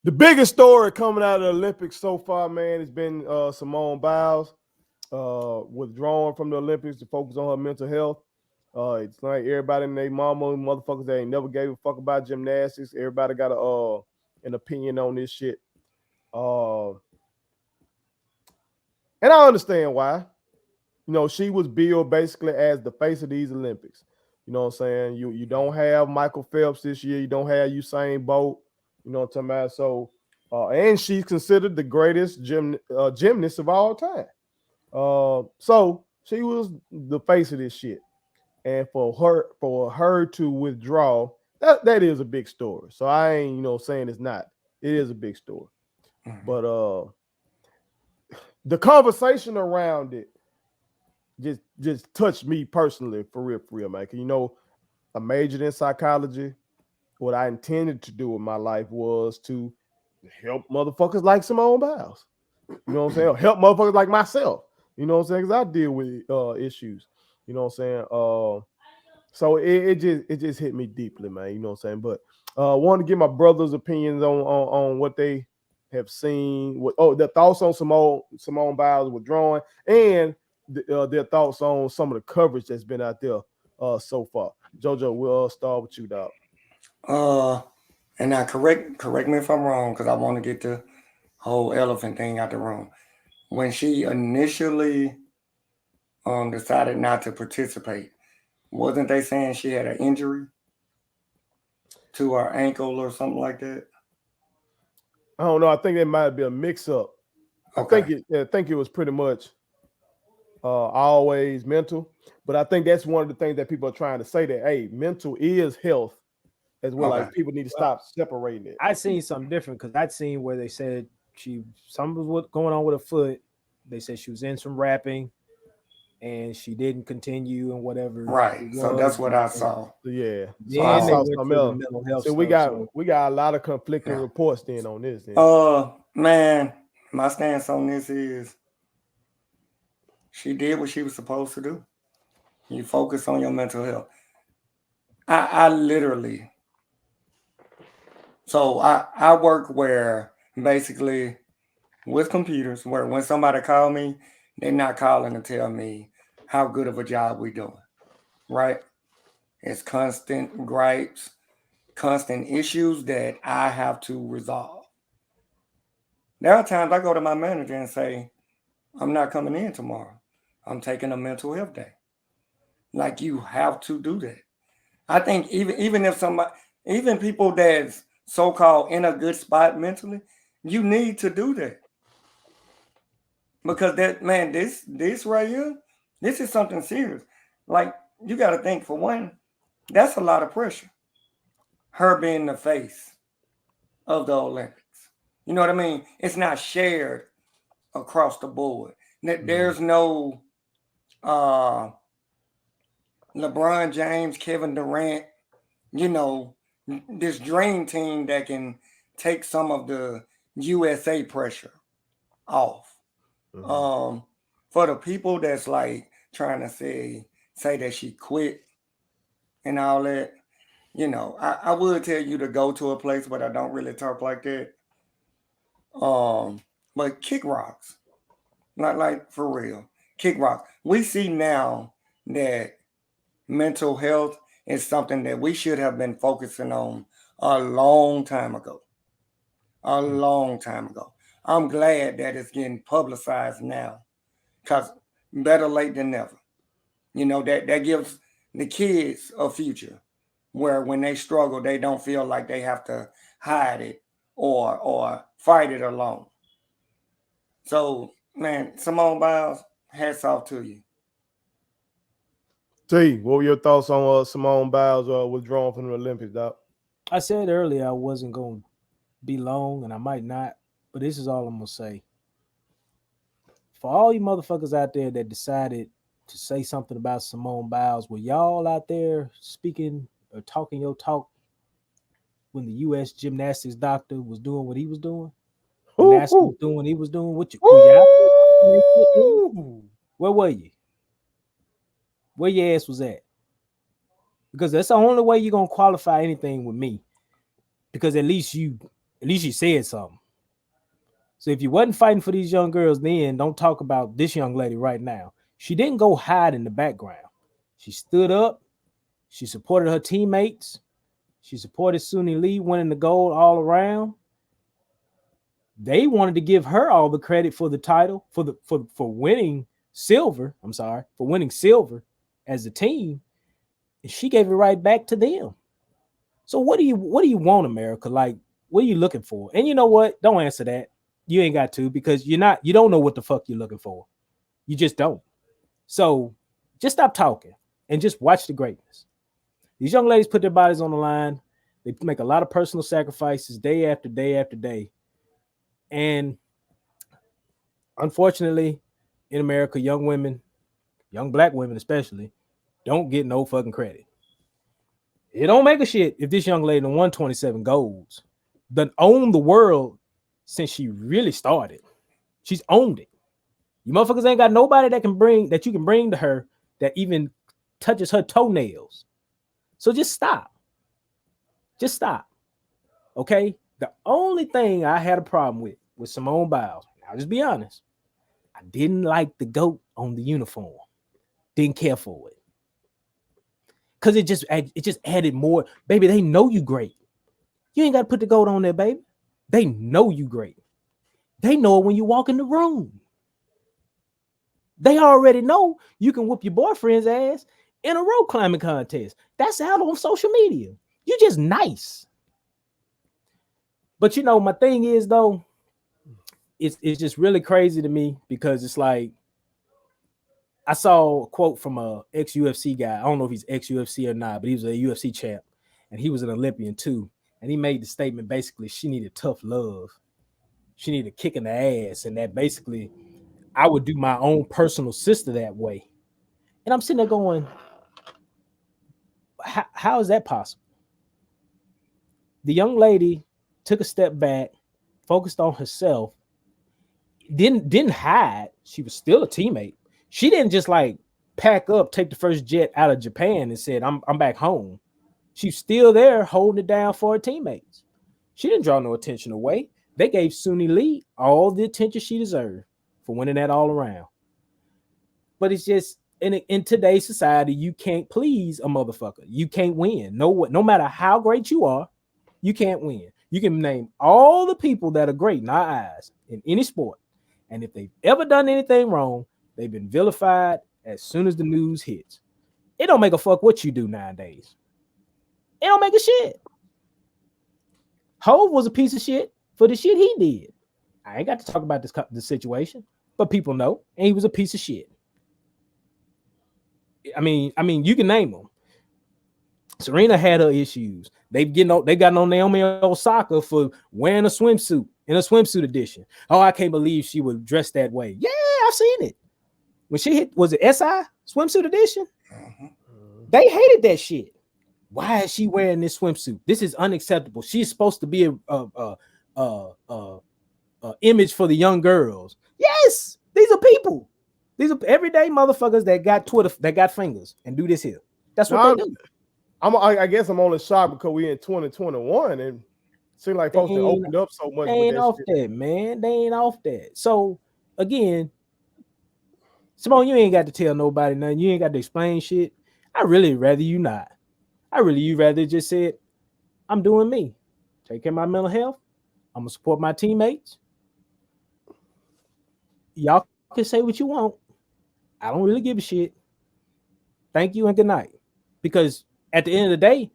The biggest story coming out of the Olympics so far, man, has been Simone Biles withdrawing from the Olympics to focus on her mental health. It's like everybody and their mama and motherfuckers that ain't never gave a fuck about gymnastics. Everybody got an opinion on this shit. Uh, and I understand why. You know, she was billed basically as the face of these Olympics. You know what I'm saying? You don't have Michael Phelps this year. You don't have Usain Bolt. You know what I'm talking about? So, and she's considered the greatest gymnast of all time. So she was the face of this shit, and for her to withdraw, that is a big story. So I ain't saying it's not. It is a big story, but the conversation around it just touched me personally for real, man. 'Cause, I majored in psychology. What I intended to do with my life was to help motherfuckers like Simone Biles. You know what I'm saying? Help motherfuckers like myself. You know what I'm saying? Because I deal with issues. You know what I'm saying? So it just hit me deeply, man. You know what I'm saying? But I wanted to get my brother's opinions on what they have seen. Their thoughts on Simone Biles withdrawing, and their thoughts on some of the coverage that's been out there so far. JoJo, we'll start with you, dog. Uh, and now correct me if I'm wrong, because I want to get the whole elephant thing out the room. When she initially decided not to participate, wasn't they saying she had an injury to her ankle or something like that? I don't know. I think it might be a mix-up. Okay. I think it was pretty much always mental, but I think that's one of the things that people are trying to say that hey, mental is health as well. Okay. Like people need to Well, stop separating it. I seen something different because I'd seen where they said she something was going on with her foot. They said she was in some rapping and she didn't continue and whatever Right. it So that's was. what I saw. Yeah. So I Then they Um, saw went something to the else. mental health So we stuff. got So we got a lot of conflicting yeah. reports then on this. Then Man, my stance on this is she did what she was supposed to do. You focus on your mental health. I literally, so I work where basically with computers, where when somebody call me, they're not calling to tell me how good of a job we doing, right? It's constant gripes, constant issues that I have to resolve. There are times I go to my manager and say, I'm not coming in tomorrow. I'm taking a mental health day. Like you have to do that. I think even if somebody, even people that's so called in a good spot mentally, you need to do that because that man, this right here, this is something serious. Like you got to think for one, that's a lot of pressure. Her being the face of the Olympics, you know what I mean? It's not shared across the board. mm-hmm. There's no uh, LeBron James, Kevin Durant, you know, this dream team that can take some of the USA pressure off. Mm-hmm. Um, for the people that's like trying to say that she quit and all that, I would tell you to go to a place, but I don't really talk like that. Um, but kick rocks, not like for real, kick rocks. We see now that mental health is something that we should have been focusing on a long time ago. A long time ago. I'm glad that it's getting publicized now because better late than never. That gives the kids a future where when they struggle, they don't feel like they have to hide it or fight it alone. So, man, Simone Biles, hats off to you. T, what were your thoughts on Simone Biles withdrawing from the Olympics, doc? I said earlier I wasn't going to be long and I might not, but this is all I'm going to say. For all you motherfuckers out there that decided to say something about Simone Biles, were y'all out there speaking or talking your talk when the U.S. gymnastics doctor was doing what he was doing? When Ooh, NASA was ooh, doing what he was doing? Was you out there talking that shit then? ooh. Where were you? Where your ass was at? Because that's the only way you're going to qualify anything with me. Because at least you At least you said something. So if you wasn't fighting for these young girls then, don't talk about this young lady right now. She didn't go hide in the background. She stood up. She supported her teammates. She supported Suni Lee winning the gold all around. They wanted to give her all the credit for the title, for winning silver. I'm sorry, for winning silver as a team. And she gave it right back to them. So what do you want, America? Like, what are you looking for? And you know what? Don't answer that. You ain't got to, because you don't know what the fuck you're looking for. You just don't. So just stop talking and just watch the greatness. These young ladies put their bodies on the line. They make a lot of personal sacrifices day after day after day. And unfortunately, in America, young women, young black women especially, don't get no fucking credit. It don't make a shit if this young lady in 127 golds done owned the world since she really started. She's owned it. You motherfuckers ain't got nobody that you can bring to her that even touches her toenails. So just stop. Just stop. Okay? The only thing I had a problem with Simone Biles, I'll just be honest, I didn't like the goat on the uniform. Didn't care for it. Because it just added more. Baby, they know you great. You ain't got to put the goat on there, baby. They know you great. They know it when you walk in the room. They already know you can whoop your boyfriend's ass in a rope climbing contest. That's out on social media. You just nice. But my thing is though, it's just really crazy to me because it's like I saw a quote from a ex-UFC guy. I don't know if he's ex-UFC or not, but he was a UFC champ and he was an Olympian too. And he made the statement basically she needed tough love. She needed a kick in the ass. And that basically I would do my own personal sister that way. And I'm sitting there going, how is that possible? The young lady took a step back, focused on herself, didn't hide. She was still a teammate. She didn't just like pack up, take the first jet out of Japan and said, I'm back home. She's still there holding it down for her teammates. She didn't draw no attention away. They gave Suni Lee all the attention she deserved for winning that all around. But it's just in today's society, you can't please a motherfucker. You can't win. No matter how great you are, you can't win. You can name all the people that are great in our eyes in any sport. And if they've ever done anything wrong, they've been vilified as soon as the news hits. It don't make a fuck what you do nowadays. It don't make a shit. Hov was a piece of shit for the shit he did. I ain't got to talk about this situation, but people know, and he was a piece of shit. I mean, you can name them. Serena had her issues. They got on Naomi Osaka for wearing a swimsuit in a swimsuit edition. Oh, I can't believe she would dress that way. Yeah, I've seen it. When she hit, was it SI swimsuit edition? Mm-hmm. They hated that shit. Why is she wearing this swimsuit? This is unacceptable. She's supposed to be a image for the young girls. Yes, these are people. These are everyday motherfuckers that got Twitter, that got fingers and do this here. That's what they do. I guess I'm only shocked because we're in 2021 and it seems like folks have opened up so much. They ain't off that, man. They ain't off that. So again, Simone, you ain't got to tell nobody nothing. You ain't got to explain shit. I really rather you not. You rather just said, I'm doing me. Take care of my mental health. I'm gonna support my teammates. Y'all can say what you want. I don't really give a shit. Thank you and good night. Because at the end of the day,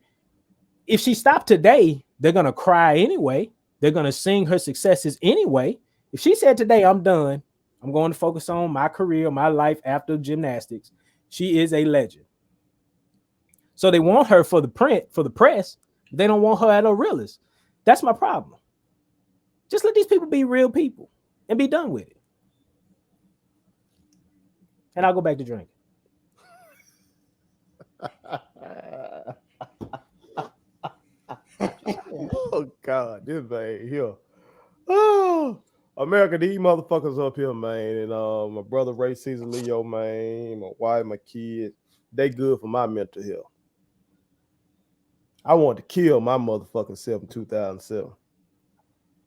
if she stopped today, they're gonna cry anyway. They're gonna sing her successes anyway. If she said today, I'm done, I'm going to focus on my career, my life after gymnastics, she is a legend. So they want her for the press. They don't want her at a realist. That's my problem. Just let these people be real people and be done with it. And I'll go back to drinking. Oh God, this man here. Oh, America, these motherfuckers up here, man. And my brother Ray Caesar Leo, man, my wife, my kids, they good for my mental health. I wanted to kill my motherfucking self in 2007.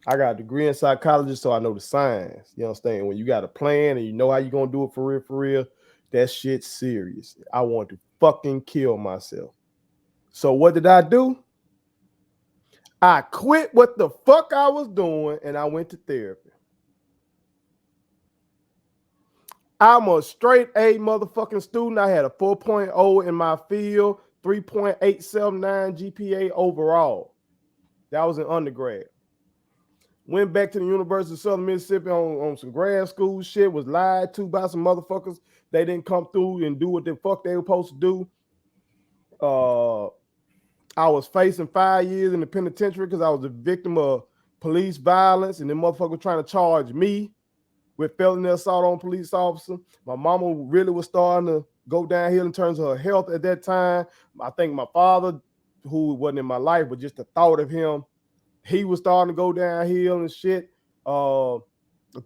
I got a degree in psychology, so I know the science. You understand? When you got a plan and you know how you gonna do it for real, that shit's serious. I want to fucking kill myself. So what did I do? I quit what the fuck I was doing and I went to therapy. I'm a straight A motherfucking student. I had a 4.0 in my field, 3.879 GPA overall. That was in undergrad. Went back to the University of Southern Mississippi on some grad school shit, was lied to by some motherfuckers. They didn't come through and do what the fuck they were supposed to do. I was facing 5 years in the penitentiary because I was a victim of police violence, and the motherfucker was trying to charge me with felony assault on a police officer. My mama really was starting to go downhill in terms of her health at that time. I think my father, who wasn't in my life, but just the thought of him, he was starting to go downhill and shit. I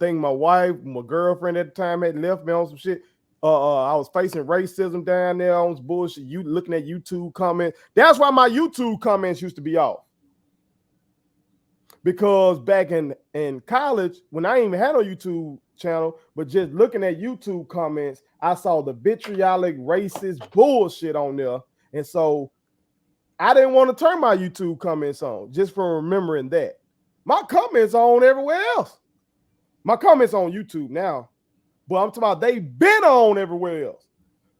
think my wife, my girlfriend at the time had left me on some shit. I was facing racism down there on some bullshit. You looking at YouTube comments. That's why my YouTube comments used to be off. Because back in college, when I didn't even have no YouTube channel, but just looking at YouTube comments, I saw the vitriolic racist bullshit on there. And so I didn't want to turn my YouTube comments on just for remembering that. My comments are on everywhere else. My comments on YouTube now, but I'm talking about they've been on everywhere else.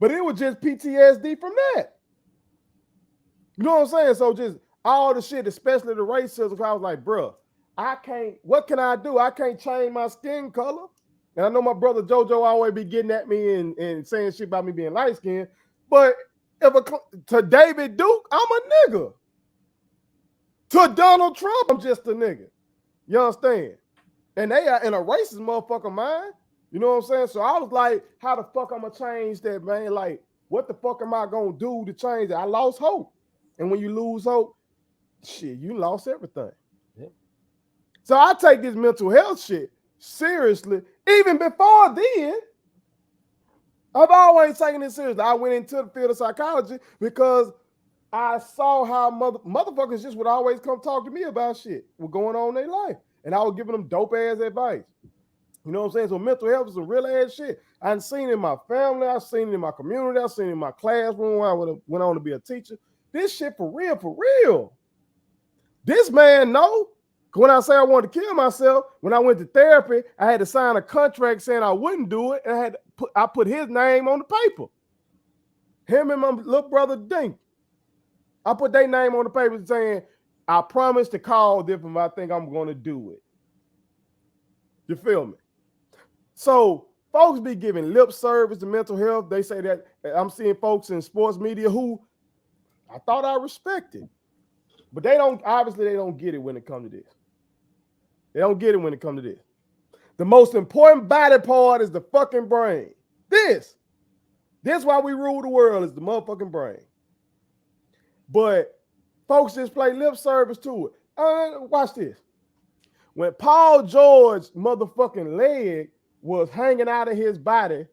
But it was just PTSD from that. You know what I'm saying? So just all the shit, especially the racism, I was like, bro, I can't, what can I do? I can't change my skin color. And I know my brother JoJo always be getting at me and saying shit about me being light skinned, but to David Duke, I'm a nigga. To Donald Trump, I'm just a nigga. You understand? And they are in a racist motherfucker mind. You know what I'm saying? So I was like, how the fuck I'm gonna change that, man? Like, what the fuck am I gonna do to change it? I lost hope. And when you lose hope, shit, you lost everything. Yeah. So I take this mental health shit seriously. Even before then, I've always taken it seriously. I went into the field of psychology because I saw how motherfuckers just would always come talk to me about shit what's going on in their life. And I was giving them dope ass advice. You know what I'm saying? So mental health is some real ass shit. I've seen it in my family. I've seen it in my community. I've seen it in my classroom when I went on to be a teacher. This shit for real, for real. This man know. When I say I wanted to kill myself, when I went to therapy, I had to sign a contract saying I wouldn't do it. And I put his name on the paper. Him and my little brother Dink. I put their name on the paper saying, I promise to call them if I think I'm going to do it. You feel me? So folks be giving lip service to mental health. They say that I'm seeing folks in sports media who I thought I respected, but they don't get it when it comes to this. They don't get it when it comes to this. The most important body part is the fucking brain. This why we rule the world is the motherfucking brain. But folks just play lip service to it. Watch this. When Paul George's motherfucking leg was hanging out of his body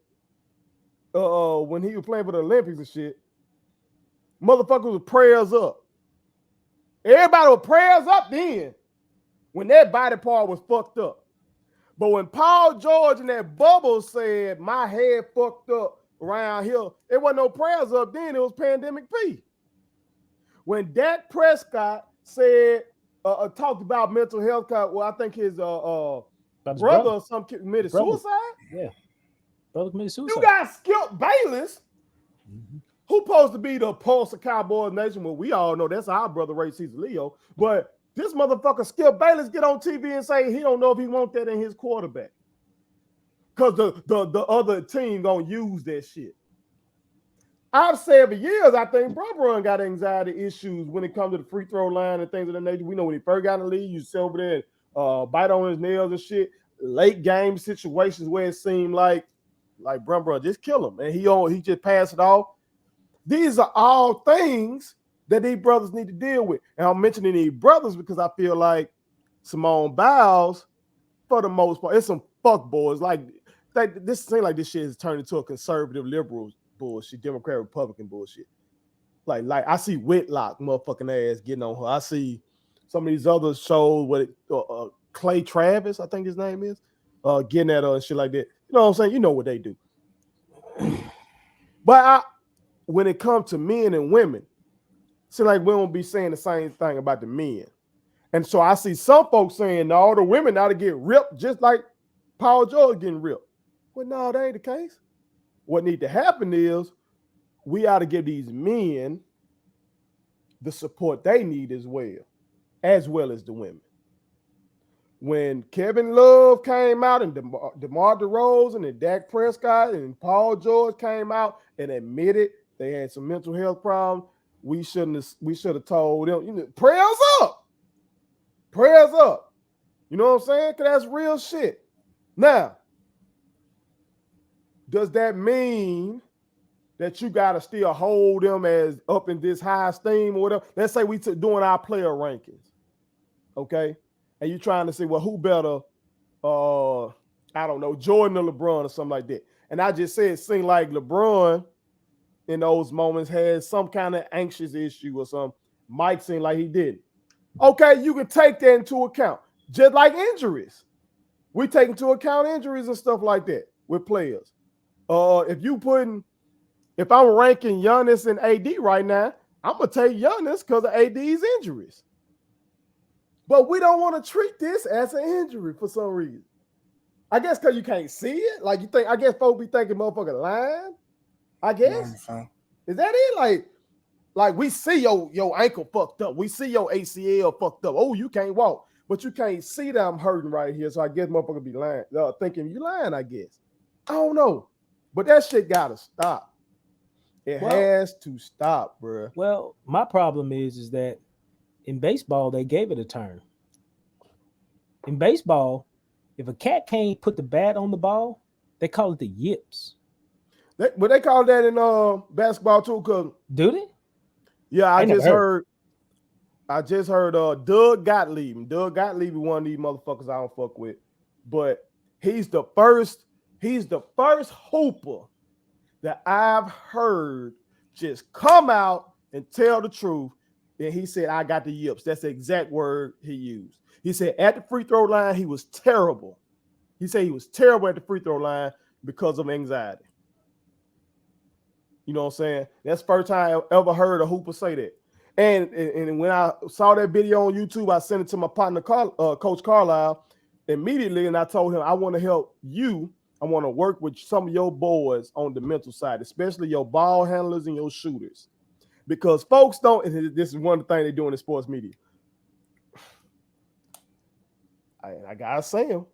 when he was playing for the Olympics and shit, motherfuckers with prayers up. Everybody with prayers up then when that body part was fucked up. But when Paul George and that bubble said, my head fucked up around here, there wasn't no prayers up then. It was pandemic P. When Dak Prescott said, talked about mental health, well, I think his brother or some kid committed suicide. Yeah, brother committed suicide. You got Skip Bayless, who supposed to be the pulse of Cowboys Nation. Well, we all know that's our brother, Ray Cesar Leo. But this motherfucker Skip Bayless get on TV and say he don't know if he want that in his quarterback because the other team gonna use that shit. I've said for years, I think Bron got anxiety issues when it comes to the free throw line and things of that nature. We know when he first got in the league, you sit over there and bite on his nails and shit. Late game situations where it seemed like Bron, just kill him. And he just passed it off. These are all things that these brothers need to deal with. And I'm mentioning these brothers because I feel like Simone Biles, for the most part, it's some fuck boys. Like this seems like this shit has turned into a conservative liberal bullshit, Democrat Republican bullshit. Like I see Whitlock motherfucking ass getting on her. I see some of these other shows with Clay Travis, I think his name is, getting at her and shit like that. You know what I'm saying? You know what they do. But when it comes to men and women, it seems like we don't be saying the same thing about the men. And so I see some folks saying, no, the women ought to get ripped just like Paul George getting ripped. Well, no, that ain't the case. What need to happen is we ought to give these men the support they need as well as the women. When Kevin Love came out and DeMar DeRozan and Dak Prescott and Paul George came out and admitted they had some mental health problems, we should have told them, prayers up. Prayers up. You know what I'm saying? Because that's real shit. Now, does that mean that you got to still hold them as up in this high esteem or whatever? Let's say we doing our player rankings, okay? And you're trying to say, well, who better, I don't know, Jordan or LeBron or something like that. And I just said it seemed like LeBron in those moments had some kind of anxious issue or something. Mike seemed like he didn't. Okay, you can take that into account. Just like injuries. We take into account injuries and stuff like that with players. If I'm ranking Giannis and AD right now, I'm going to take Giannis because of AD's injuries. But we don't want to treat this as an injury for some reason. I guess because you can't see it. Like you think, I guess folks be thinking motherfucking lying. I guess. Is that it? Like we see your ankle fucked up. We see your ACL fucked up. Oh, you can't walk. But you can't see that I'm hurting right here. So I guess motherfucker be lying, thinking you lying, I guess. I don't know. But that shit gotta stop. It has to stop, bro. Well, my problem is that in baseball, they gave it a term. In baseball, if a cat can't put the bat on the ball, they call it the yips. But they call that in basketball too. Cause do they? Yeah, I just heard Doug Gottlieb. Doug Gottlieb is one of these motherfuckers I don't fuck with, but he's the first hooper that I've heard just come out and tell the truth. And he said, I got the yips. That's the exact word he used. He said at the free throw line, he was terrible. He said he was terrible at the free throw line because of anxiety. You know what I'm saying? That's the first time I ever heard a hooper say that. And when I saw that video on YouTube, I sent it to my partner, Coach Carlisle, immediately. And I told him, I want to help you. I want to work with some of your boys on the mental side, especially your ball handlers and your shooters. Because folks don't, and this is one of the things they do in the sports media. I gotta say him.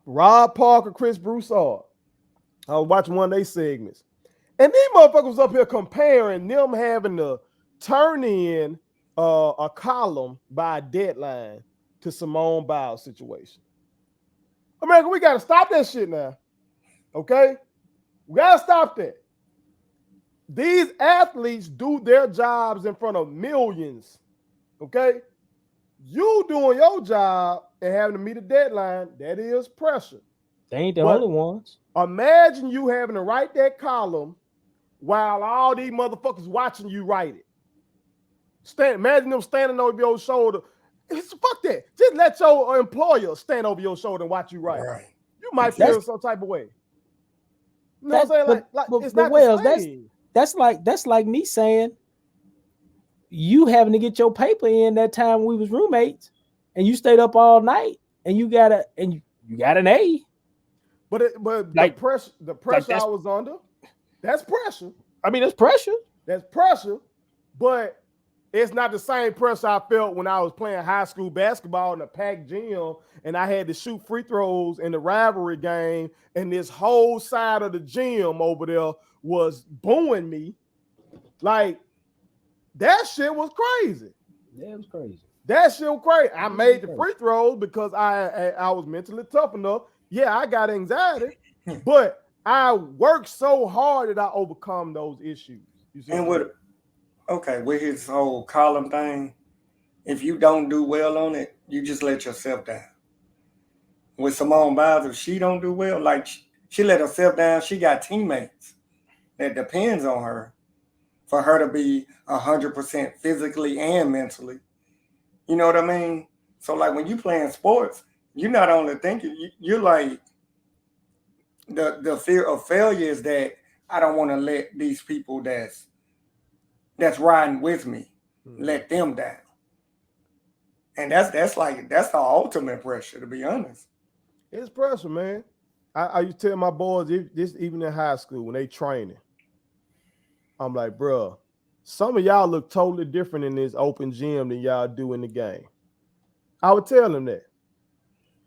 Rob Parker, Chris Broussard. I was watching one of their segments. And these motherfuckers up here comparing them having to turn in a column by a deadline to Simone Biles situation. America, we got to stop that shit now. Okay? We got to stop that. These athletes do their jobs in front of millions. Okay? You doing your job and having to meet a deadline, that is pressure. They ain't the only ones. Imagine you having to write that column while all these motherfuckers watching you write it. Imagine them standing over your shoulder. Fuck that. Just let your employer stand over your shoulder and watch you write. Right. You might feel some type of way. You know what I'm saying? It's not the same. That's like me saying you having to get your paper in that time we was roommates and you stayed up all night and you got an A. But the pressure I was under, that's pressure. I mean, that's pressure. That's pressure, but it's not the same pressure I felt when I was playing high school basketball in a packed gym and I had to shoot free throws in the rivalry game and this whole side of the gym over there was booing me. Like, that shit was crazy. Yeah, it was crazy. That shit was crazy. I made the free throws because I was mentally tough enough. Yeah, I got anxiety, but I worked so hard that I overcome those issues. You see? And with his whole column thing, if you don't do well on it, you just let yourself down. With Simone Biles, if she don't do well, like she let herself down, she got teammates that depends on her for her to be 100% physically and mentally. You know what I mean? So like when you playing sports, you're not only thinking, you're like, the fear of failure is that I don't want to let these people that's riding with me, let them down. And that's the ultimate pressure, to be honest. It's pressure, man. I used to tell my boys, this even in high school, when they training, I'm like, bro, some of y'all look totally different in this open gym than y'all do in the game. I would tell them that.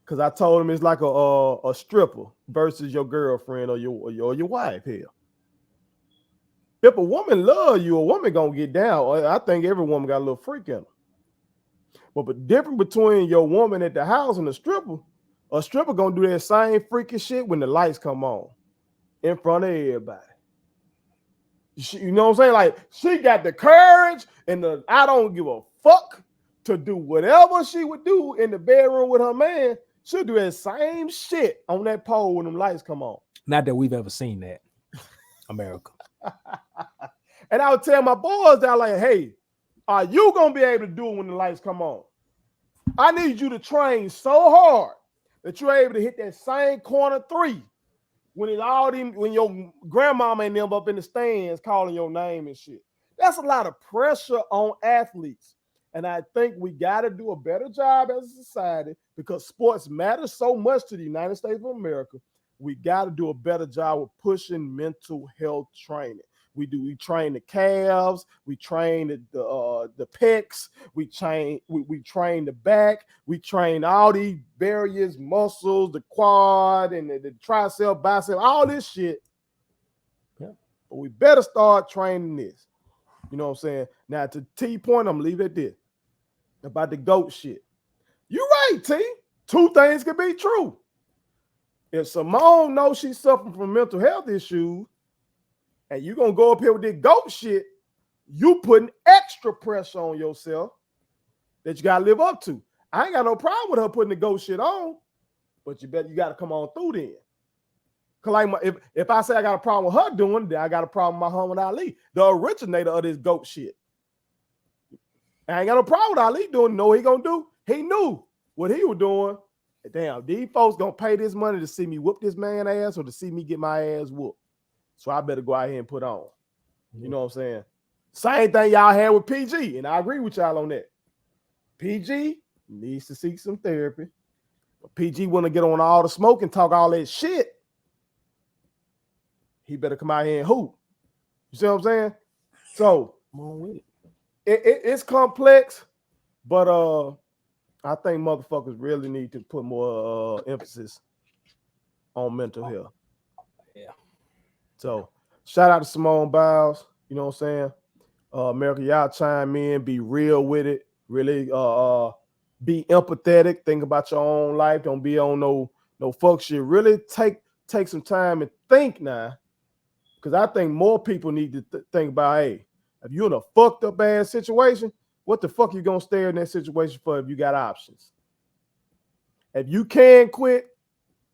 Because I told them it's like a stripper versus your girlfriend or your wife here. If a woman love you, a woman gonna get down. I think every woman got a little freak in her. But the difference between your woman at the house and a stripper gonna do that same freaky shit when the lights come on in front of everybody. You know what I'm saying? Like, she got the courage and the I don't give a fuck to do whatever she would do in the bedroom with her man. She'll do that same shit on that pole when them lights come on. Not that we've ever seen that, America. And I would tell my boys that, like, hey, are you gonna be able to do it when the lights come on? I need you to train so hard that you're able to hit that same corner three when your grandmama and them up in the stands calling your name and shit. That's a lot of pressure on athletes. And I think we got to do a better job as a society, because sports matter so much to the United States of America. We got to do a better job with pushing mental health training. We train the calves, we train the pecs, we train the back, we train all these various muscles, the quad and the tricep, bicep, all this shit. Yeah. But we better start training this. You know what I'm saying? Now, to T point, I'm gonna leave it at this. About the GOAT shit. You're right, T. Two things can be true. If Simone knows she's suffering from mental health issues, and you're going to go up here with this GOAT shit, you putting extra pressure on yourself that you got to live up to. I ain't got no problem with her putting the GOAT shit on, but you got to come on through then. Because like if I say I got a problem with her doing it, then I got a problem with Muhammad Ali, the originator of this GOAT shit. I ain't got no problem with Ali doing it. Know what he going to do? He knew what he was doing. Damn, these folks going to pay this money to see me whoop this man ass or to see me get my ass whooped. So I better go out here and put on. You know what I'm saying? Same thing y'all had with PG, and I agree with y'all on that. PG needs to seek some therapy. But PG want to get on all the smoke and talk all that shit. He better come out here and hoop. You see what I'm saying? So it's complex, but I think motherfuckers really need to put more emphasis on mental health. Yeah. So shout out to Simone Biles. You know what I'm saying? America, y'all chime in, be real with it. Really be empathetic. Think about your own life. Don't be on no fuck shit. Really take some time and think now. Because I think more people need to think about, hey, if you're in a fucked up ass situation, what the fuck you gonna stay in that situation for if you got options? If you can quit,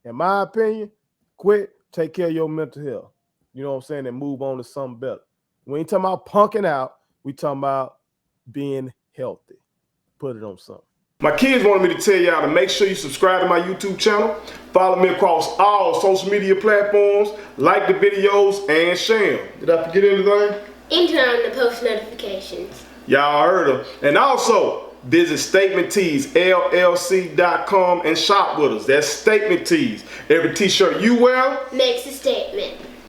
in my opinion, quit, take care of your mental health. You know what I'm saying? And move on to something better. We ain't talking about punking out. We talking about being healthy. Put it on something. My kids wanted me to tell y'all to make sure you subscribe to my YouTube channel. Follow me across all social media platforms. Like the videos and share them. Did I forget anything? And turn on the post notifications. Y'all heard them. And also, visit Statement Tees, LLC.com and shop with us. That's Statement Tees. Every t-shirt you wear makes a statement.